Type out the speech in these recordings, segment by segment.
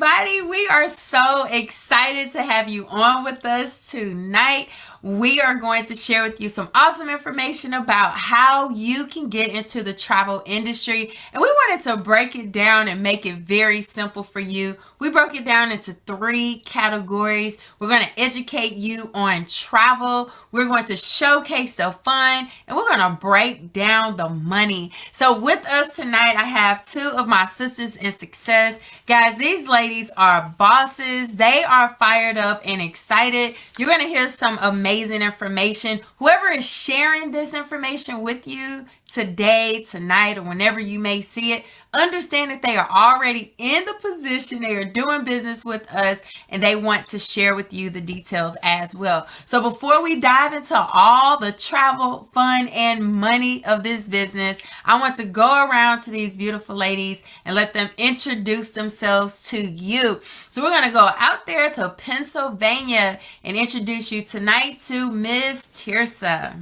everybody. We are so excited to have you on with us tonight. We are going to share with you some awesome information about how you can get into the travel industry. And we wanted to break it down and make it very simple for you. We broke it down into 3 categories. We're going to educate you on travel. We're going to showcase the fun, and we're going to break down the money. So with us tonight, I have 2 of my sisters in success. Guys, these ladies are bosses. They are fired up and excited. You're going to hear some amazing information. Whoever is sharing this information with you today, tonight, or whenever you may see it, understand that they are already in the position. They are doing business with us, and they want to share with you the details as well. So before we dive into all the travel, fun, and money of this business, I want to go around to these beautiful ladies and let them introduce themselves to you. So we're going to go out there to Pennsylvania and introduce you tonight to Miss Tirsa.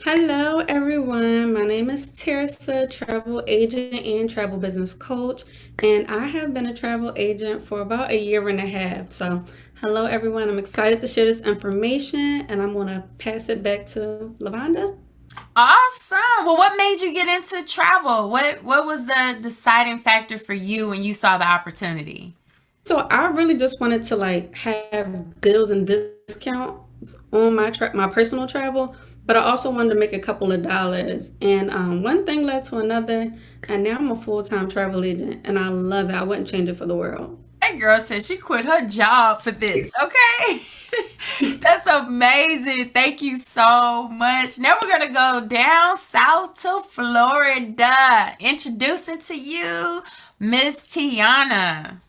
Hello, everyone. My name is Tirsa, travel agent and travel business coach, and I have been a travel agent for about a year and a half. So, hello, everyone. I'm excited to share this information, and I'm going to pass it back to Lavonda. Awesome. Well, what made you get into travel? What was the deciding factor for you when you saw the opportunity? So, I really just wanted to have deals and discounts on my personal travel, but I also wanted to make a couple of dollars. And one thing led to another, and now I'm a full-time travel agent, and I love it. I wouldn't change it for the world. That girl said she quit her job for this. Okay. That's amazing. Thank you so much. Now we're going to go down south to Florida. Introducing to you, Miss Tiana.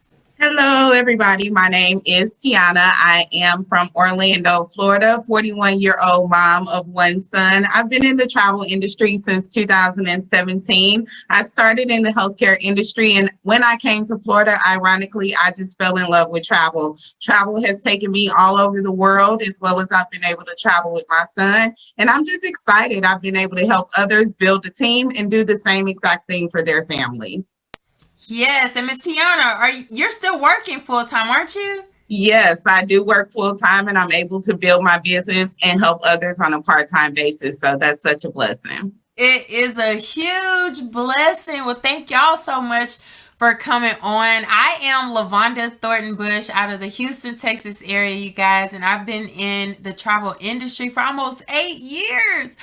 Hello, everybody. My name is Tiana. I am from Orlando, Florida, 41-year-old mom of 1 son. I've been in the travel industry since 2017. I started in the healthcare industry, and when I came to Florida, ironically, I just fell in love with travel. Travel has taken me all over the world, as well as I've been able to travel with my son, and I'm just excited. I've been able to help others build a team and do the same exact thing for their family. Yes, and Miss Tiana, you're still working full time, aren't you? Yes, I do work full time, and I'm able to build my business and help others on a part-time basis. So that's such a blessing. It is a huge blessing. Well, thank y'all so much for coming on. I am Lavonda Thornton Bush out of the Houston, Texas area, you guys, and I've been in the travel industry for almost 8 years.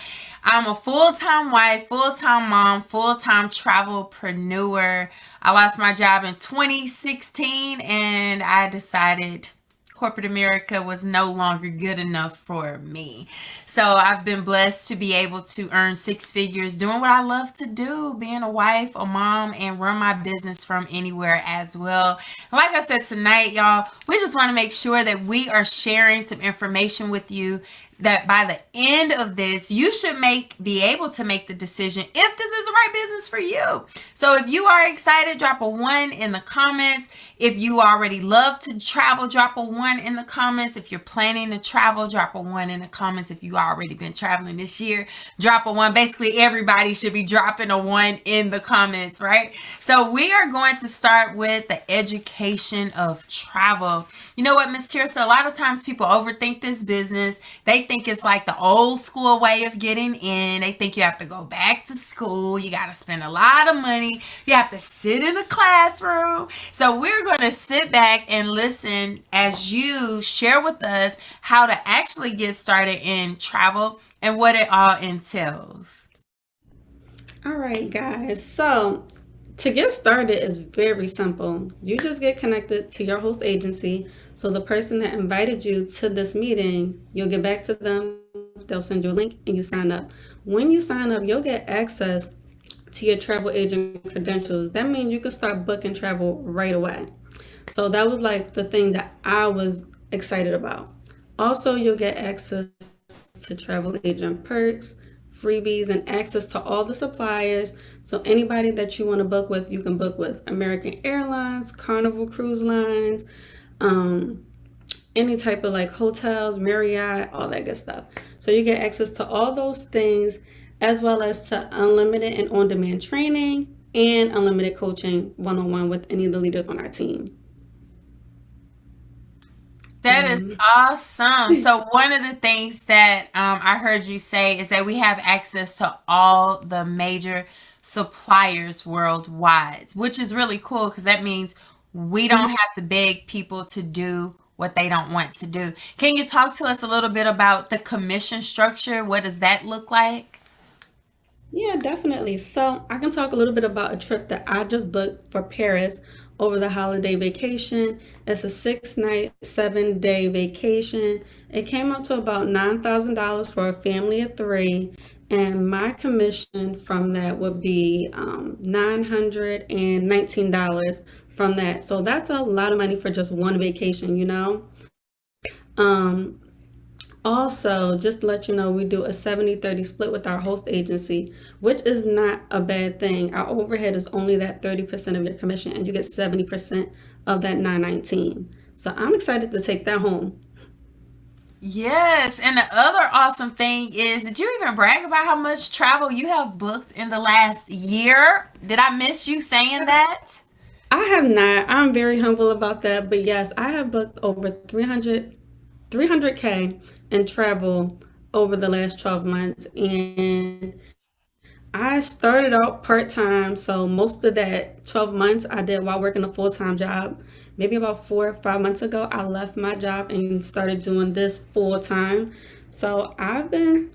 I'm a full-time wife, full-time mom, full-time travelpreneur. I lost my job in 2016, and I decided corporate America was no longer good enough for me. So I've been blessed to be able to earn 6 figures doing what I love to do, being a wife, a mom, and run my business from anywhere as well. And like I said tonight, y'all, we just want to make sure that we are sharing some information with you that by the end of this, you should be able to make the decision if this is the right business for you. So if you are excited, drop a 1 in the comments. If you already love to travel, drop a 1 in the comments. If you're planning to travel, drop a 1 in the comments. If you already been traveling this year, drop a 1. Basically, everybody should be dropping a 1 in the comments, right? So we are going to start with the education of travel. You know what, Miss Tirsa, a lot of times people overthink this business. They think it's like the old school way of getting in. They think you have to go back to school. You got to spend a lot of money. You have to sit in a classroom. So we're going to sit back and listen as you share with us how to actually get started in travel and what it all entails. All right, guys. So to get started is very simple. You just get connected to your host agency. So the person that invited you to this meeting, you'll get back to them. They'll send you a link and you sign up. When you sign up, you'll get access to your travel agent credentials. That means you can start booking travel right away. So that was like the thing that I was excited about. Also, you'll get access to travel agent perks, freebies, and access to all the suppliers. So anybody that you want to book with, you can book with American Airlines, Carnival Cruise Lines, any type of hotels, Marriott, all that good stuff. So you get access to all those things, as well as to unlimited and on-demand training and unlimited coaching one-on-one with any of the leaders on our team. That is awesome. So one of the things that I heard you say is that we have access to all the major suppliers worldwide, which is really cool because that means we don't have to beg people to do what they don't want to do. Can you talk to us a little bit about the commission structure? What does that look like? Yeah, definitely. So I can talk a little bit about a trip that I just booked for Paris over the holiday vacation. It's a 6 night, 7 day vacation. It came up to about $9,000 for a family of three. And my commission from that would be $919 from that. So that's a lot of money for just one vacation, you know? Um, Also, just to let you know, we do a 70-30 split with our host agency, which is not a bad thing. Our overhead is only that 30% of your commission, and you get 70% of that 919. So I'm excited to take that home. Yes, and the other awesome thing is, did you even brag about how much travel you have booked in the last year? Did I miss you saying that? I have not. I'm very humble about that, but yes, I have booked over 300K in travel over the last 12 months. And I started out part time, so most of that 12 months I did while working a full time job. Maybe about 4 or 5 months ago, I left my job and started doing this full time. So I've been,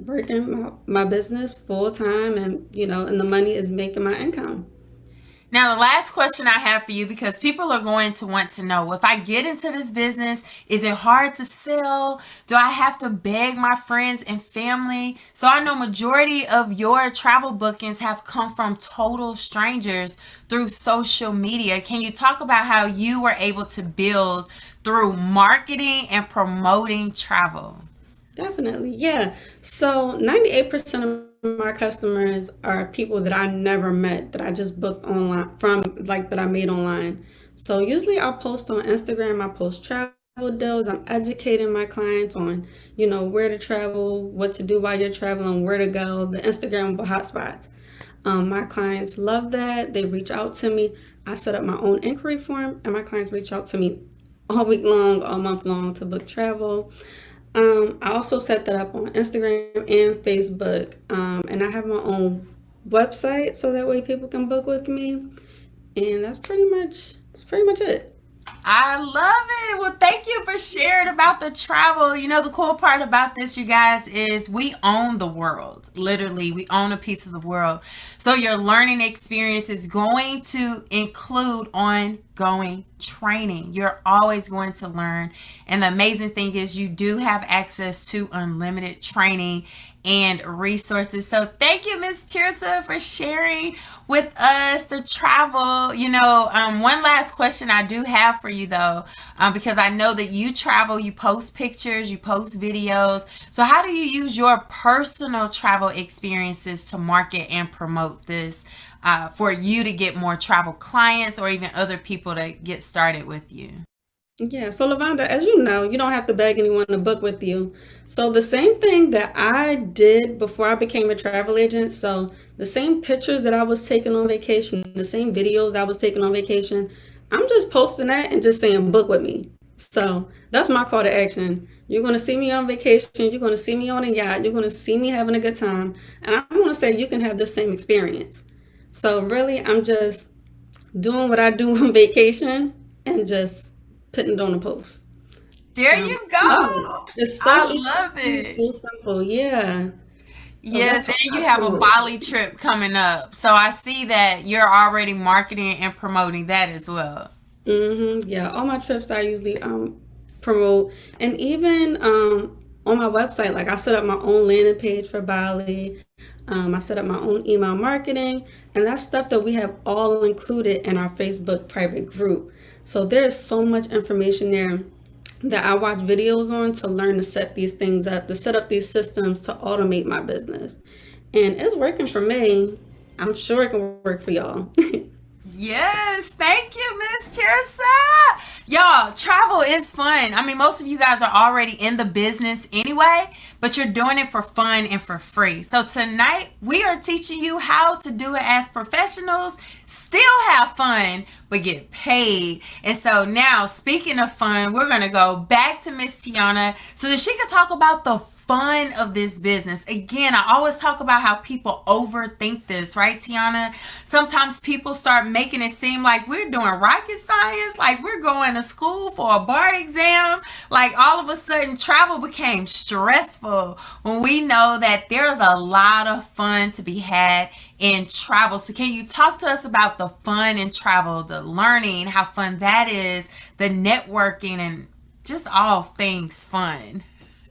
working my business full time, and the money is making my income. Now, the last question I have for you, because people are going to want to know, if I get into this business, is it hard to sell? Do I have to beg my friends and family? So I know majority of your travel bookings have come from total strangers through social media. Can you talk about how you were able to build through marketing and promoting travel? Definitely, yeah. So 98% of my customers are people that I never met, that I just booked online from, like that I made online. So usually I'll post on Instagram, I post travel deals. I'm educating my clients on, where to travel, what to do while you're traveling, where to go, the Instagram hotspots. My clients love that. They reach out to me. I set up my own inquiry form, and my clients reach out to me all week long, all month long to book travel. I also set that up on Instagram and Facebook, and I have my own website so that way people can book with me, and that's pretty much it. I love it. Well, thank you for sharing about the travel. The cool part about this, you guys, is we own the world. Literally, we own a piece of the world. So your learning experience is going to include ongoing training. You're always going to learn. And the amazing thing is you do have access to unlimited training and resources. So thank you, Miss Tirsa, for sharing with us the travel. One last question I do have for you though, because I know that you travel, you post pictures, you post videos. So how do you use your personal travel experiences to market and promote this for you to get more travel clients or even other people to get started with you? Yeah, so Lavonda, as you know, you don't have to beg anyone to book with you. So the same thing that I did before I became a travel agent, so the same pictures that I was taking on vacation, the same videos I was taking on vacation, I'm just posting that and just saying book with me. So that's my call to action. You're going to see me on vacation, you're going to see me on a yacht, you're going to see me having a good time, and I want to say you can have the same experience. So really, I'm just doing what I do on vacation and just putting it on a post. There you go. It's I so easy, love it's it. so simple. Yeah. So Yes, that's how and I you have a promote. Bali trip coming up. So I see that you're already marketing and promoting that as well. Yeah, all my trips I usually promote, and even on my website, like I set up my own landing page for Bali. I set up my own email marketing, and that's stuff that we have all included in our Facebook private group. So there's so much information there that I watch videos on to learn to set these things up, to set up these systems to automate my business. And it's working for me. I'm sure it can work for y'all. Yes, thank you, Miss Tirsa. Y'all, travel is fun. I mean, most of you guys are already in the business anyway, but you're doing it for fun and for free. So tonight, we are teaching you how to do it as professionals, still have fun, but get paid. And so now, speaking of fun, we're going to go back to Miss Tiana so that she can talk about the fun of this business. Again, I always talk about how people overthink this, right, Tiana? Sometimes people start making it seem like we're doing rocket science, like we're going to school for a bar exam. Like all of a sudden, travel became stressful when we know that there's a lot of fun to be had in travel. So can you talk to us about the fun in travel, the learning, how fun that is, the networking, and just all things fun?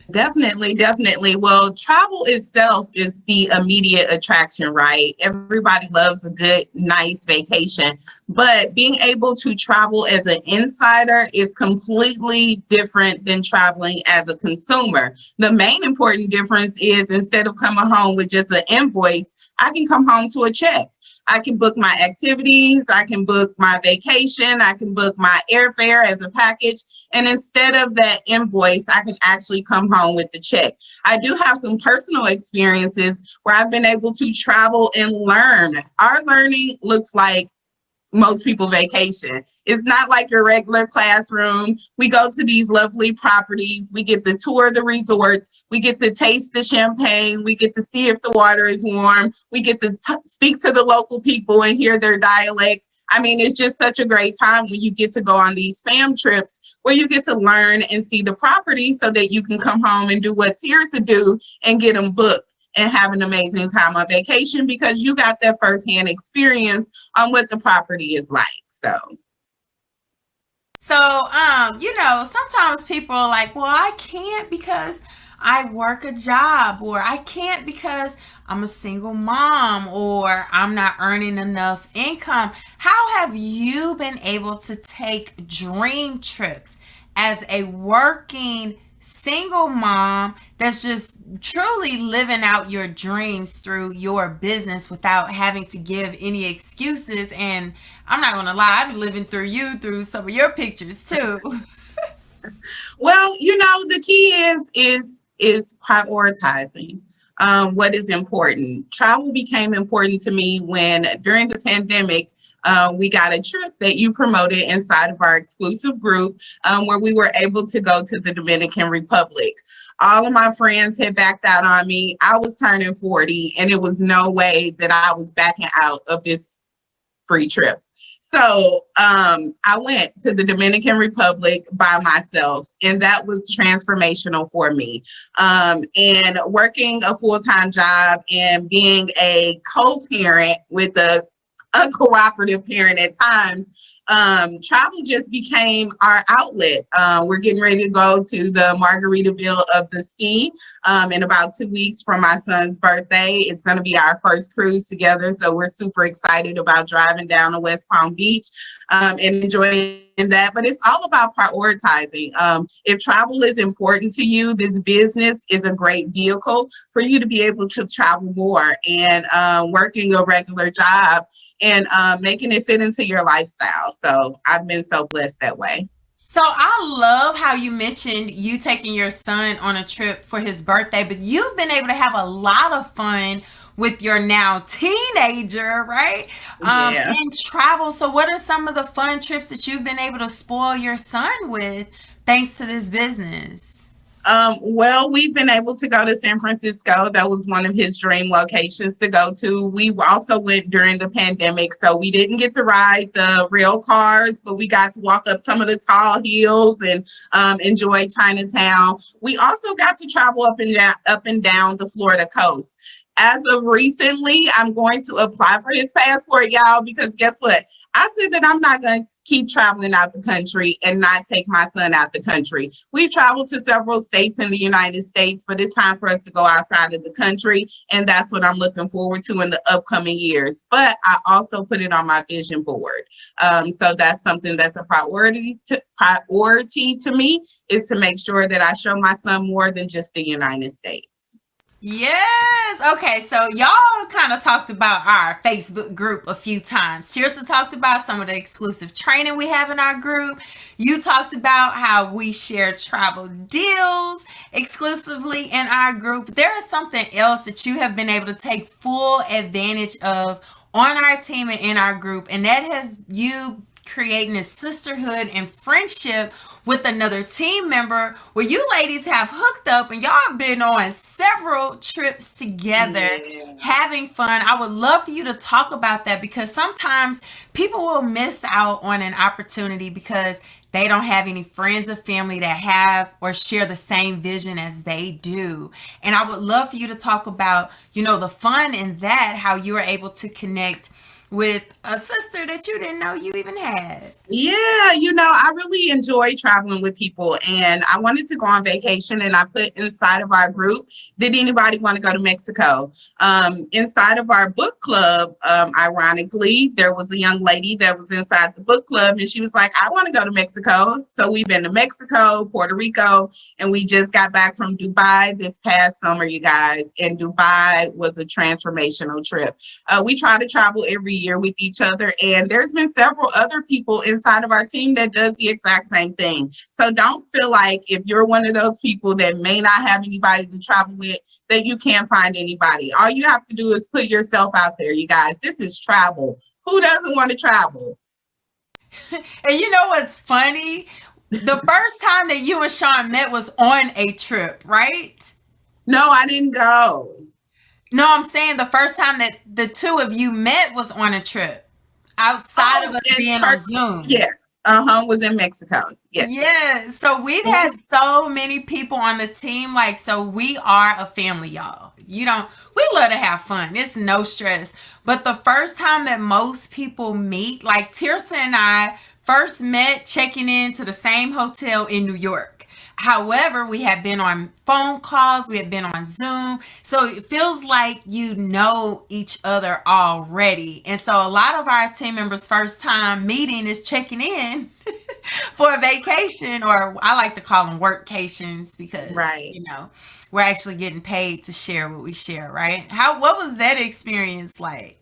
Definitely, definitely. Well, travel itself is the immediate attraction, right? Everybody loves a good, nice vacation, but being able to travel as an insider is completely different than traveling as a consumer. The main important difference is instead of coming home with just an invoice, I can come home to a check. I can book my activities, I can book my vacation, I can book my airfare as a package. And instead of that invoice, I can actually come home with the check. I do have some personal experiences where I've been able to travel and learn. Our learning looks like most people vacation. It's not like your regular classroom. We go to these lovely properties. We get to tour the resorts. We get to taste the champagne. We get to see if the water is warm. We get to speak to the local people and hear their dialects. I mean, it's just such a great time when you get to go on these fam trips where you get to learn and see the property so that you can come home and do what Tirsa do and get them booked and have an amazing time on vacation because you got that firsthand experience on what the property is like. Sometimes people are like, well, I can't because I work a job, or I can't because I'm a single mom, or I'm not earning enough income. How have you been able to take dream trips as a working single mom that's just truly living out your dreams through your business without having to give any excuses? And I'm not gonna lie, I've been living through you through some of your pictures too. Well, the key is prioritizing what is important. Travel became important to me when during the pandemic, we got a trip that you promoted inside of our exclusive group where we were able to go to the Dominican Republic. All of my friends had backed out on me. I was turning 40 and it was no way that I was backing out of this free trip. So I went to the Dominican Republic by myself, and that was transformational for me. And working a full-time job and being a co-parent with a uncooperative parent at times, travel just became our outlet. We're getting ready to go to the Margaritaville of the Sea in about 2 weeks from my son's birthday. It's going to be our first cruise together, so we're super excited about driving down to West Palm Beach and enjoying that. But it's all about prioritizing. If travel is important to you, this business is a great vehicle for you to be able to travel more and working a regular job and making it fit into your lifestyle. So I've been so blessed that way. So I love how you mentioned you taking your son on a trip for his birthday, but you've been able to have a lot of fun with your now teenager, right? Yeah. And travel. So what are some of the fun trips that you've been able to spoil your son with thanks to this business? Well, we've been able to go to San Francisco. That was one of his dream locations to go to. We also went during the pandemic, so we didn't get to ride the rail cars, but we got to walk up some of the tall hills and enjoy Chinatown. We also got to travel up and down the Florida coast. As of recently, I'm going to apply for his passport, y'all, because guess what? I said that I'm not going to keep traveling out the country and not take my son out the country. We've traveled to several states in the United States, but it's time for us to go outside of the country. And that's what I'm looking forward to in the upcoming years. But I also put it on my vision board. So that's something that's a priority to me, is to make sure that I show my son more than just the United States. Yes. Okay. So y'all kind of talked about our Facebook group a few times. Tirsa talked about some of the exclusive training we have in our group. You talked about how we share travel deals exclusively in our group. There is something else that you have been able to take full advantage of on our team and in our group, and that has you creating a sisterhood and friendship with another team member where you ladies have hooked up and y'all have been on several trips together Yeah. having fun. I would love for you to talk about that because sometimes people will miss out on an opportunity because they don't have any friends or family that have or share the same vision as they do. And I would love for you to talk about, the fun in that, how you were able to connect with a sister that you didn't know you even had. Yeah, I really enjoy traveling with people, and I wanted to go on vacation, and I put inside of our group, did anybody want to go to Mexico? Inside of our book club, ironically, there was a young lady that was inside the book club, and she was like, I want to go to Mexico. So we've been to Mexico, Puerto Rico, and we just got back from Dubai this past summer, you guys, and Dubai was a transformational trip. We try to travel every year with each other, and there's been several other people inside of our team that does the exact same thing. So don't feel like if you're one of those people that may not have anybody to travel with, that you can't find anybody. All you have to do is put yourself out there, you guys. This is travel. Who doesn't want to travel? And you know what's funny? The first time that you and Sean met was on a trip, right? No, I didn't go. No, I'm saying the first time that the two of you met was on a trip outside of Oh, us in being on person. Zoom. Yes. Was in Mexico. Yes. Yeah, so we've had so many people on the team. Like, so we are a family, y'all. We love to have fun. It's no stress. But the first time that most people meet, like Tirsa and I first met checking into the same hotel in New York. However, we have been on phone calls, we have been on Zoom. So it feels like you know each other already. And so a lot of our team members' first time meeting is checking in for a vacation, or I like to call them workcations because, Right. we're actually getting paid to share what we share, right? What was that experience like?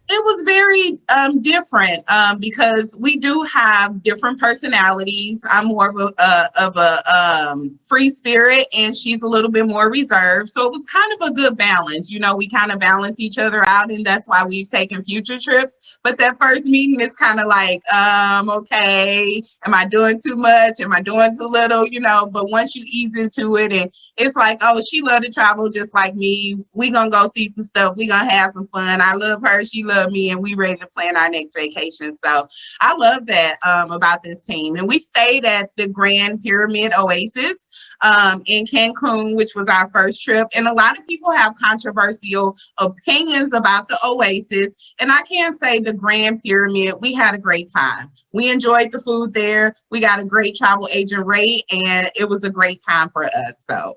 It was very different because we do have different personalities. I'm more of a free spirit, and she's a little bit more reserved. So it was kind of a good balance. We kind of balance each other out, and that's why we've taken future trips. But that first meeting is kind of like, okay, am I doing too much? Am I doing too little? But once you ease into it, and it's like, oh, she loved to travel just like me. We gonna go see some stuff. We gonna have some fun. I love her. She loved me, and we ready to plan our next vacation. So I love that about this team. And we stayed at the Grand Pyramid Oasis in Cancun, which was our first trip. And a lot of people have controversial opinions about the Oasis. And I can say the Grand Pyramid, we had a great time. We enjoyed the food there. We got a great travel agent rate, and it was a great time for us. So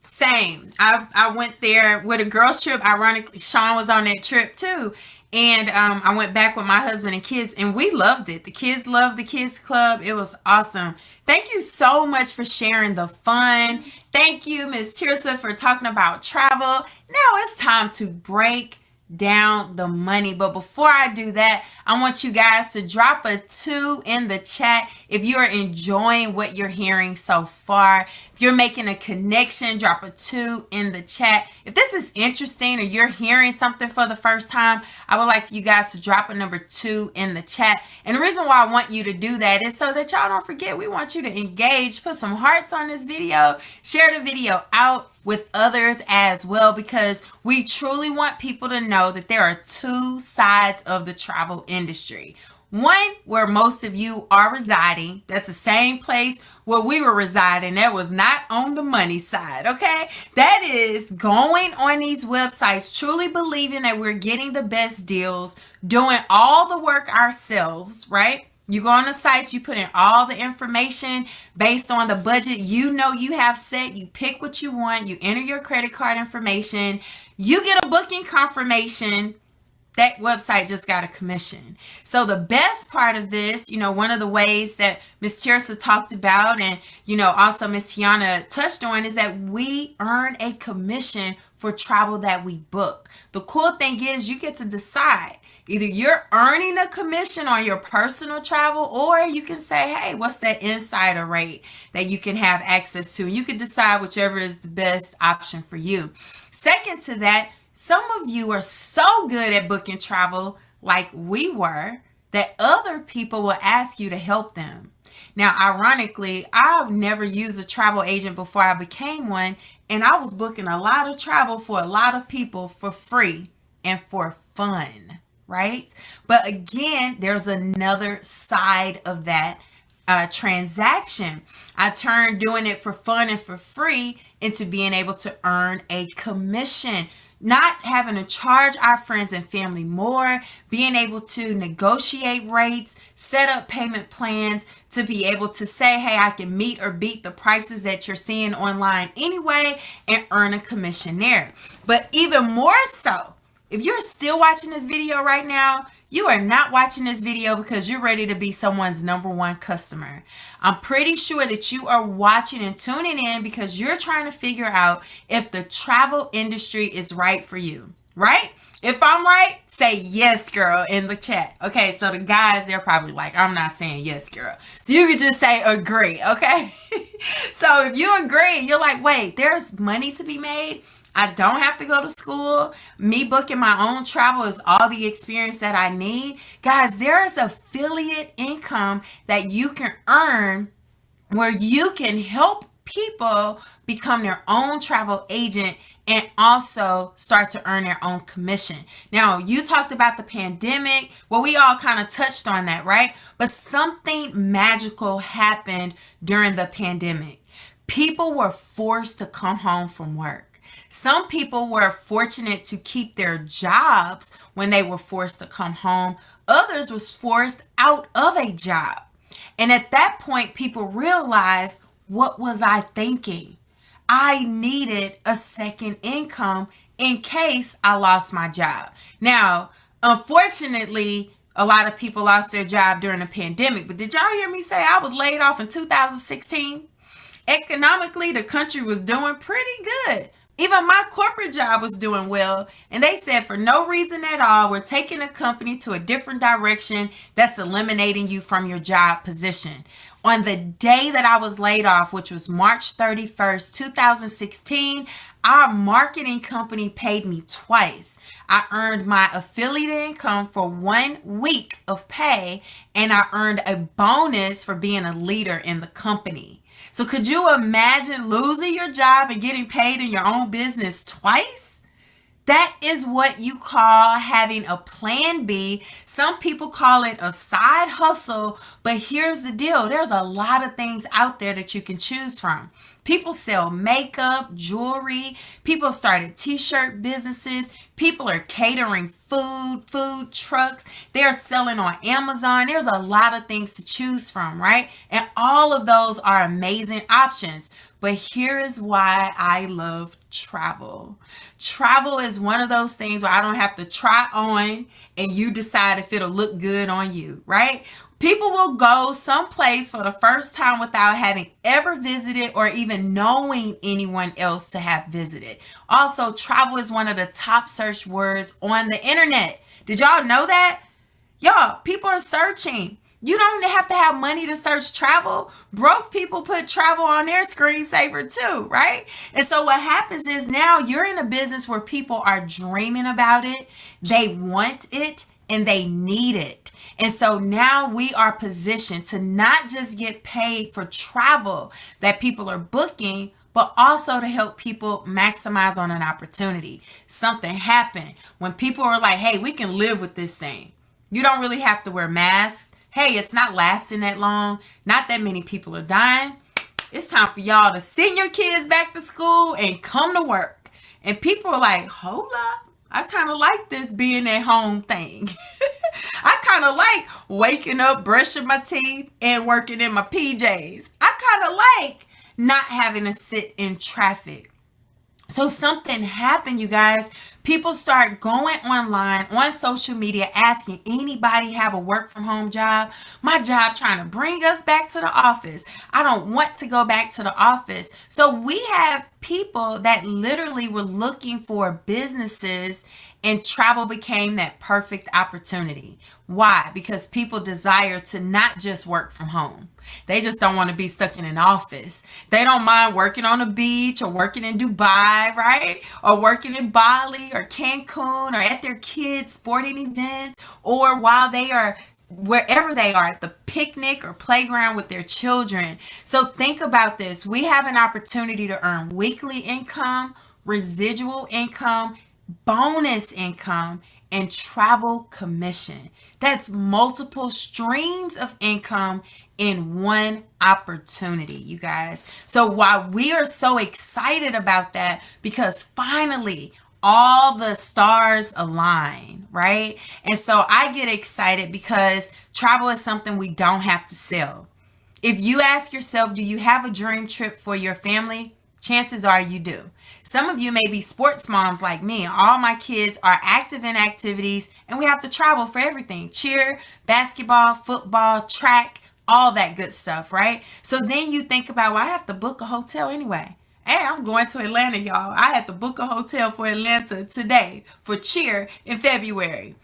Same. I went there with a girls trip. Ironically, Sean was on that trip too. And I went back with my husband and kids, and we loved it. The kids loved the kids club. It was awesome. Thank you so much for sharing the fun. Thank you, Miss Tirsa, for talking about travel. Now it's time to break down the money. But before I do that, I want you guys to drop a 2 in the chat if you're enjoying what you're hearing so far. If you're making a connection, drop a 2 in the chat. If this is interesting or you're hearing something for the first time, I would like for you guys to drop a number 2 in the chat. And the reason why I want you to do that is so that y'all don't forget. We want you to engage, put some hearts on this video, share the video out with others as well, because we truly want people to know that there are 2 sides of the travel industry. One, where most of you are residing. That's the same place where we were residing. That was not on the money side, okay? That is going on these websites, truly believing that we're getting the best deals, doing all the work ourselves, right? You go on the sites, you put in all the information based on the budget you have set. You pick what you want, you enter your credit card information, you get a booking confirmation, that website just got a commission. So the best part of this, one of the ways that Miss Teresa talked about and, also Miss Tiana touched on is that we earn a commission for travel that we book. The cool thing is you get to decide. Either you're earning a commission on your personal travel, or you can say, hey, what's that insider rate that you can have access to? You can decide whichever is the best option for you. Second to that, some of you are so good at booking travel like we were that other people will ask you to help them. Now, ironically, I've never used a travel agent before I became one, and I was booking a lot of travel for a lot of people for free and for fun, right? But again, there's another side of that transaction. I turned doing it for fun and for free into being able to earn a commission. Not having to charge our friends and family more, being able to negotiate rates, set up payment plans to be able to say, hey, I can meet or beat the prices that you're seeing online anyway and earn a commission there. But even more so, if you're still watching this video right now, you are not watching this video because you're ready to be someone's number one customer. I'm pretty sure that you are watching and tuning in because you're trying to figure out if the travel industry is right for you, right? If I'm right, say yes, girl, in the chat. Okay, so the guys, they're probably like, I'm not saying yes, girl. So you can just say agree, okay? So if you agree, you're like, wait, there's money to be made. I don't have to go to school. Me booking my own travel is all the experience that I need. Guys, there is affiliate income that you can earn where you can help people become their own travel agent and also start to earn their own commission. Now, you talked about the pandemic. Well, we all kind of touched on that, right? But something magical happened during the pandemic. People were forced to come home from work. Some people were fortunate to keep their jobs when they were forced to come home. Others was forced out of a job. And at that point, people realized, what was I thinking? I needed a second income in case I lost my job. Now, unfortunately, a lot of people lost their job during the pandemic. But did y'all hear me say I was laid off in 2016? Economically, the country was doing pretty good. Even my corporate job was doing well, and they said for no reason at all, we're taking the company to a different direction that's eliminating you from your job position. On the day that I was laid off, which was March 31st, 2016, our marketing company paid me twice. I earned my affiliate income for 1 week of pay, and I earned a bonus for being a leader in the company. So could you imagine losing your job and getting paid in your own business twice? That is what you call having a plan B. Some people call it a side hustle, but here's the deal. There's a lot of things out there that you can choose from. People sell makeup, jewelry. People started t-shirt businesses. People are catering food trucks. They're selling on Amazon. There's a lot of things to choose from, right? And all of those are amazing options. But here is why I love travel. Travel is one of those things where I don't have to try on and you decide if it'll look good on you, right? People will go someplace for the first time without having ever visited or even knowing anyone else to have visited. Also, travel is one of the top search words on the internet. Did y'all know that? Y'all, people are searching. You don't even have to have money to search travel. Broke people put travel on their screensaver too, right? And so what happens is now you're in a business where people are dreaming about it, they want it, and they need it. And so now we are positioned to not just get paid for travel that people are booking, but also to help people maximize on an opportunity. Something happened when people were like, hey, we can live with this thing. You don't really have to wear masks. Hey, it's not lasting that long. Not that many people are dying. It's time for y'all to send your kids back to school and come to work. And people are like, hold up. I kind of like this being at home thing. I kind of like waking up, brushing my teeth, and working in my PJs. I kind of like not having to sit in traffic. So something happened, you guys. People start going online on social media asking anybody have a work from home job. My job trying to bring us back to the office. I don't want to go back to the office. So we have people that literally were looking for businesses, and travel became that perfect opportunity. Why? Because people desire to not just work from home. They just don't want to be stuck in an office. They don't mind working on a beach or working in Dubai, right? Or working in Bali or Cancun or at their kids' sporting events, or while they are wherever they are at the picnic or playground with their children. So think about this. We have an opportunity to earn weekly income, residual income, bonus income, and travel commission. That's multiple streams of income in one opportunity, you guys. So while we are so excited about that, because finally all the stars align, right? And so I get excited because travel is something we don't have to sell. If you ask yourself, do you have a dream trip for your family? Chances are you do. Some of you may be sports moms like me. All my kids are active in activities, and we have to travel for everything: cheer, basketball, football, track, all that good stuff, right? So then you think about, well, I have to book a hotel anyway. Hey, I'm going to Atlanta, y'all. I had to book a hotel for Atlanta today for cheer in February.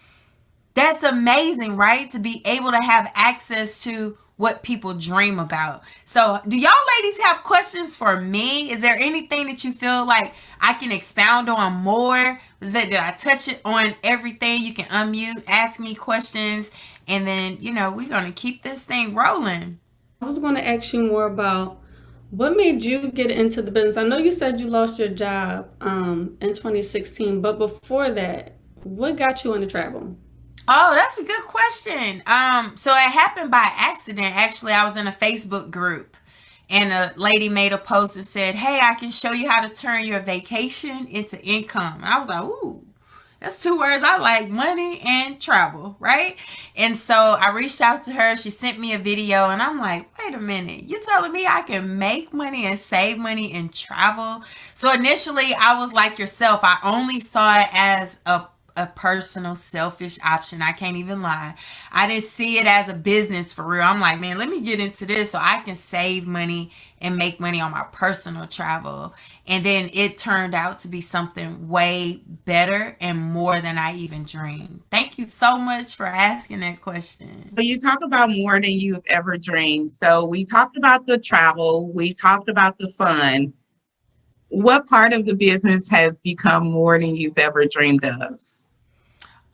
That's amazing, right? To be able to have access to what people dream about. So, do y'all ladies have questions for me? Is there anything that you feel like I can expound on more? Did I touch it on everything? You can unmute, ask me questions, and then, we're going to keep this thing rolling. I was going to ask you more about what made you get into the business. I know you said you lost your job in 2016, but before that, what got you into travel? Oh, that's a good question. So it happened by accident. Actually, I was in a Facebook group, and a lady made a post and said, "Hey, I can show you how to turn your vacation into income." And I was like, "Ooh, that's two words I like: money and travel," right? And so I reached out to her. She sent me a video, and I'm like, "Wait a minute, you're telling me I can make money and save money and travel?" So initially, I was like yourself. I only saw it as a personal selfish option. I can't even lie. I didn't see it as a business for real. I'm like, man, let me get into this so I can save money and make money on my personal travel. And then it turned out to be something way better and more than I even dreamed. Thank you so much for asking that question. So you talk about more than you've ever dreamed. So we talked about the travel, we talked about the fun. What part of the business has become more than you've ever dreamed of?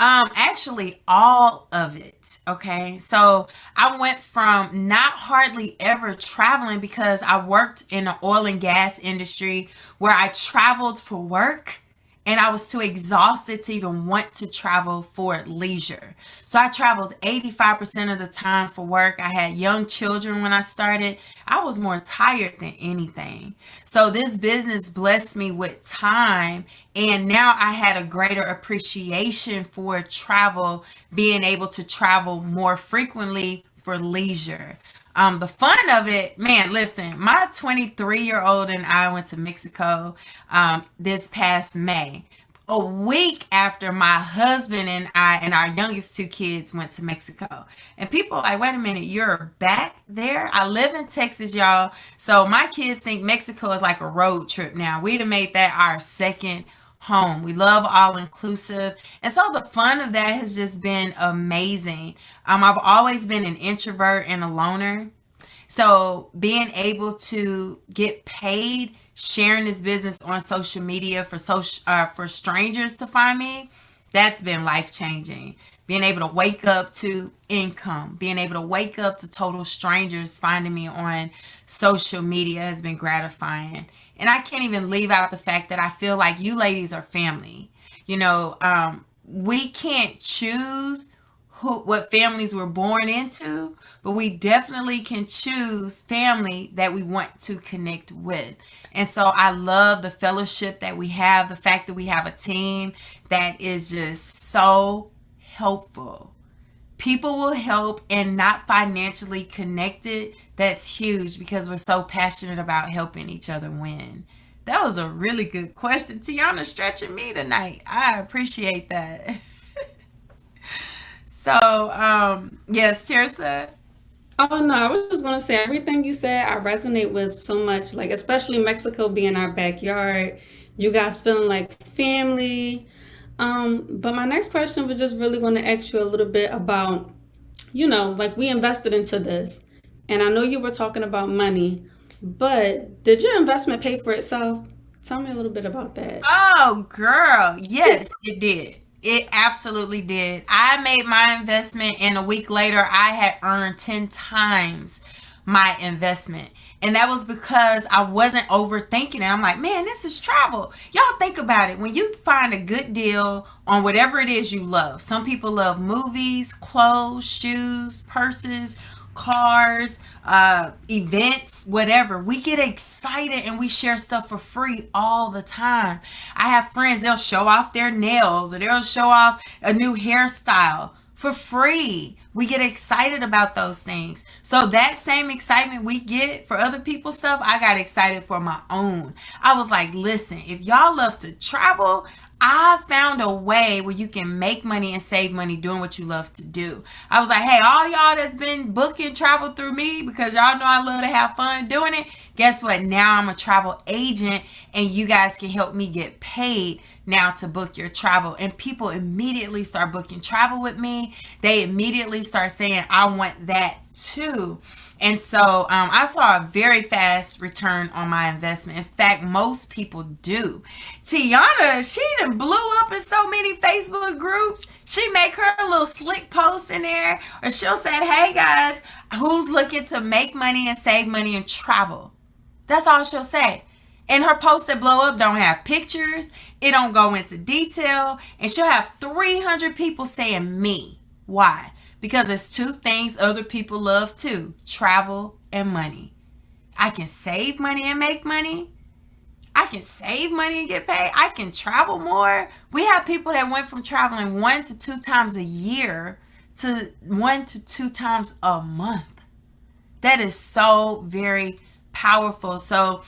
Actually all of it. Okay. So I went from not hardly ever traveling because I worked in the oil and gas industry where I traveled for work, and I was too exhausted to even want to travel for leisure. So I traveled 85% of the time for work. I had young children when I started. I was more tired than anything. So this business blessed me with time, and now I had a greater appreciation for travel, being able to travel more frequently for leisure. The fun of it, man, listen, my 23-year-old and I went to Mexico this past May, a week after my husband and I and our youngest two kids went to Mexico. And people are like, wait a minute, you're back there? I live in Texas, y'all. So my kids think Mexico is like a road trip now. We'd have made that our second home. We love all inclusive. And so the fun of that has just been amazing. I've always been an introvert and a loner. So being able to get paid sharing this business on social media for strangers to find me, that's been life changing. Being able to wake up to income, being able to wake up to total strangers finding me on social media has been gratifying. And I can't even leave out the fact that I feel like you ladies are family. We can't choose what families we're born into, but we definitely can choose family that we want to connect with. And so I love the fellowship that we have, the fact that we have a team that is just so helpful. People will help and not financially connected. That's huge because we're so passionate about helping each other win. That was a really good question. Tiana stretching me tonight. I appreciate that. So, yes, Tirsa. Oh no, I was just gonna say everything you said I resonate with so much, like especially Mexico being our backyard, you guys feeling like family. But my next question was just really gonna ask you a little bit about, like we invested into this. And I know you were talking about money, but did your investment pay for itself? Tell me a little bit about that. Oh, girl. Yes, it did. It absolutely did. I made my investment, and a week later, I had earned 10 times my investment. And that was because I wasn't overthinking it. I'm like, man, this is travel. Y'all think about it. When you find a good deal on whatever it is you love, some people love movies, clothes, shoes, purses, cars, events, whatever. We get excited and we share stuff for free all the time. I have friends, they'll show off their nails or they'll show off a new hairstyle for free. We get excited about those things. So that same excitement we get for other people's stuff, I got excited for my own. I was like, listen, if y'all love to travel, I found a way where you can make money and save money doing what you love to do. I was like, hey, all y'all that's been booking travel through me because y'all know I love to have fun doing it. Guess what? Now I'm a travel agent and you guys can help me get paid now to book your travel. And people immediately start booking travel with me. They immediately start saying, I want that too. And so I saw a very fast return on my investment. In fact, most people do. Tiana, she done blew up in so many Facebook groups. She make her little slick post in there, or she'll say, hey guys, who's looking to make money and save money and travel? That's all she'll say. And her posts that blow up don't have pictures. It don't go into detail. And she'll have 300 people saying me. Why? Because it's two things other people love too: travel and money. I can save money and make money. I can save money and get paid. I can travel more. We have people that went from traveling 1 to 2 times a year to 1 to 2 times a month. That is so very powerful. So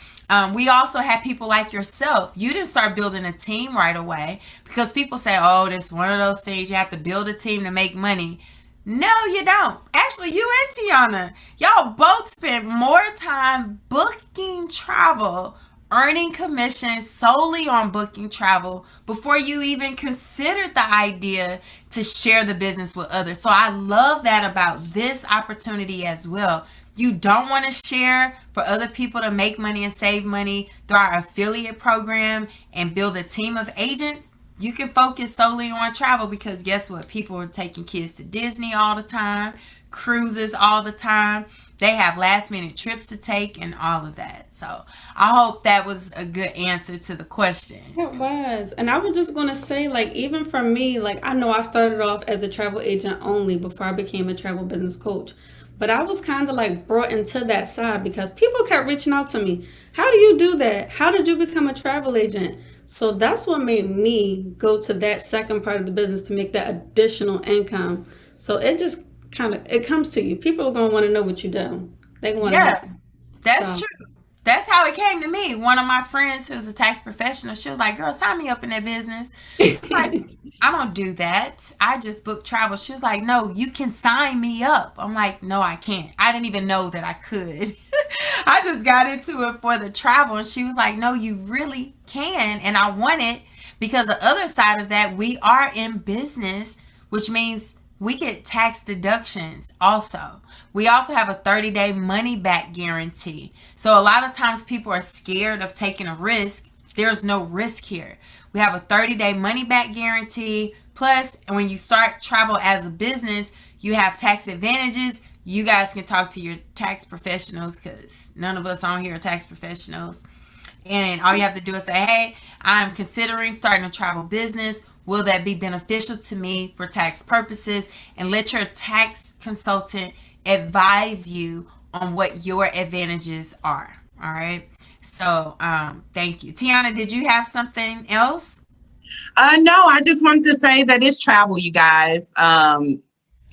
we also have people like yourself. You didn't start building a team right away because people say, oh, this one of those things you have to build a team to make money. No, you don't. Actually, you and Tiana, y'all both spent more time booking travel, earning commission solely on booking travel before you even considered the idea to share the business with others. So I love that about this opportunity as well. You don't want to share for other people to make money and save money through our affiliate program and build a team of agents. You can focus solely on travel because guess what? People are taking kids to Disney all the time, cruises all the time. They have last minute trips to take and all of that. So I hope that was a good answer to the question. It was. And I was just going to say, like, even for me, like, I know I started off as a travel agent only before I became a travel business coach. But I was kind of like brought into that side because people kept reaching out to me. How do you do that? How did you become a travel agent? So that's what made me go to that second part of the business to make that additional income. So it just it comes to you. People are going to want to know what you do. They want to know. Yeah, that's true. That's how it came to me. One of my friends who's a tax professional, she was like, girl, sign me up in that business. I'm like, I don't do that. I just book travel. She was like, no, you can sign me up. I'm like, no, I can't. I didn't even know that I could. I just got into it for the travel. And she was like, no, you really can. And I want it because the other side of that, we are in business, which means we get tax deductions also. We also have a 30-day money back guarantee. So a lot of times people are scared of taking a risk. There's no risk here. We have a 30-day money back guarantee. Plus, when you start travel as a business, you have tax advantages. You guys can talk to your tax professionals because none of us on here are tax professionals. And all you have to do is say, hey, I'm considering starting a travel business. Will that be beneficial to me for tax purposes? And let your tax consultant advise you on what your advantages are. All right. So thank you. Tiana, did you have something else? No, I just wanted to say that it's travel, you guys.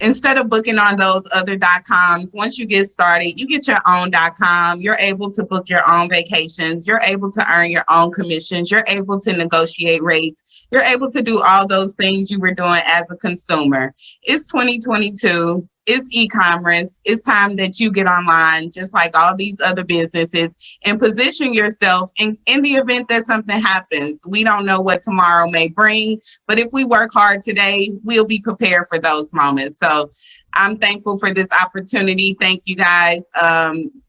instead of booking on those other .coms, once you get started, you get your own .com. You're able to book your own vacations. You're able to earn your own commissions. You're able to negotiate rates. You're able to do all those things you were doing as a consumer. It's 2022. It's e-commerce. It's time that you get online, just like all these other businesses, and position yourself in the event that something happens. We don't know what tomorrow may bring, but if we work hard today, we'll be prepared for those moments. So I'm thankful for this opportunity. Thank you guys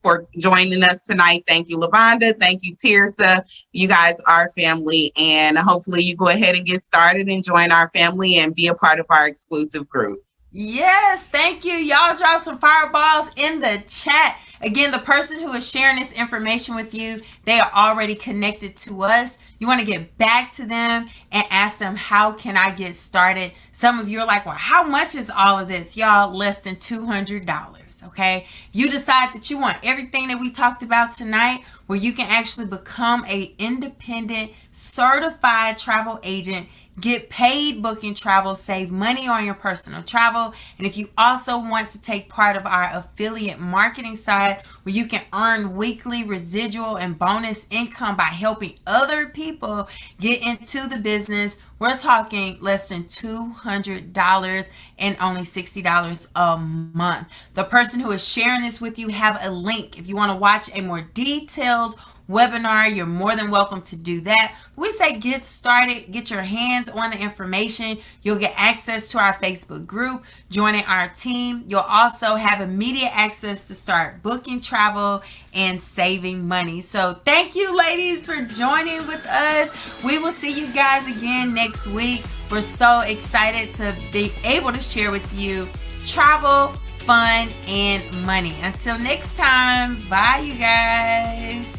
for joining us tonight. Thank you, Lavonda. Thank you, Tirsa. You guys are family, and hopefully you go ahead and get started and join our family and be a part of our exclusive group. Yes, thank you. Y'all drop some fireballs in the chat. Again, the person who is sharing this information with you, they are already connected to us. You want to get back to them and ask them, how can I get started? Some of you are like, well, how much is all of this? Y'all, less than $200. Okay. You decide that you want everything that we talked about tonight, where you can actually become a independent certified travel agent, get paid booking travel, save money on your personal travel. And if you also want to take part of our affiliate marketing side, where you can earn weekly residual and bonus income by helping other people get into the business, we're talking less than $200 and only $60 a month. The person who is sharing this with you have a link. If you want to watch a more detailed webinar, you're more than welcome to do that. We say get started, get your hands on the information. You'll get access to our Facebook group, joining our team. You'll also have immediate access to start booking travel and saving money. So thank you, ladies, for joining with us. We will see you guys again next week. We're so excited to be able to share with you travel, fun, and money. Until next time, bye, you guys.